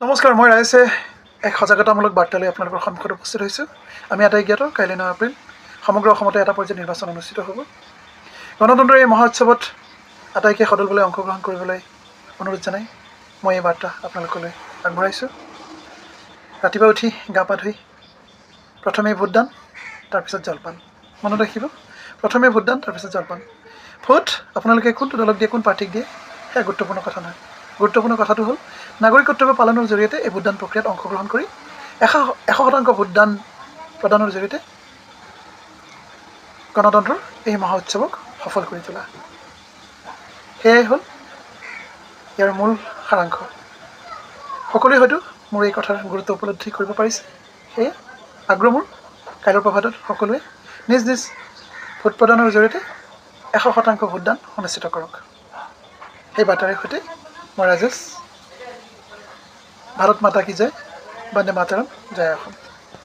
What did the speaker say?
নমস্কাৰ, মই ৰাইছে এক সজাগতামূলক বাৰ্তালৈ আপোনালোকৰ সন্মুখত উপস্থিত হৈছোঁ। আমি এটাই জ্ঞাত, কাইলৈ 9 এপ্ৰিল সমগ্ৰ অসমতে এটা পৰ্যায়ত নিৰ্বাচন অনুষ্ঠিত হ'ব। গণতন্ত্ৰৰ এই মহোৎসৱত আটাইকে সদলবলৈ অংশগ্ৰহণ কৰিবলৈ অনুৰোধ জনাই মই এই বাৰ্তা আপোনালোকলৈ আগবঢ়াইছোঁ। ৰাতিপুৱা উঠি গা পা ধুই প্ৰথমে ভোটদান, তাৰপিছত জলপান। মনত ৰাখিব, প্ৰথমে ভোটদান, তাৰপিছত জলপান। ভোট আপোনালোকে কোনটো দলক দিয়ে, কোন পাৰ্টিক দিয়ে, সেয়া গুৰুত্বপূৰ্ণ কথা নহয়। গুৰুত্বপূৰ্ণ কথাটো হ'ল নাগৰিক কৰ্তব্য পালনৰ জৰিয়তে এই ভোটদান প্ৰক্ৰিয়াত অংশগ্ৰহণ কৰি 100% ভোটদান প্ৰদানৰ জৰিয়তে গণতন্ত্ৰৰ এই মহোৎসৱক সফল কৰি তোলা। সেয়াই হ'ল ইয়াৰ মূল সাৰাংশ। সকলোৱে হয়তো মোৰ এই কথাৰ গুৰুত্ব উপলব্ধি কৰিব পাৰিছে। সেয়ে আগ্ৰহ মোৰ কাইলৈৰ প্ৰভাতত সকলোৱে নিজ নিজ ভোট প্ৰদানৰ জৰিয়তে 100% ভোটদান অনুষ্ঠিত কৰক। সেই বাৰ্তাৰে সৈতে মই ৰাজেশ। ভাৰত মাতা কি জয়, বন্দে মাতৰম, জয় অসম।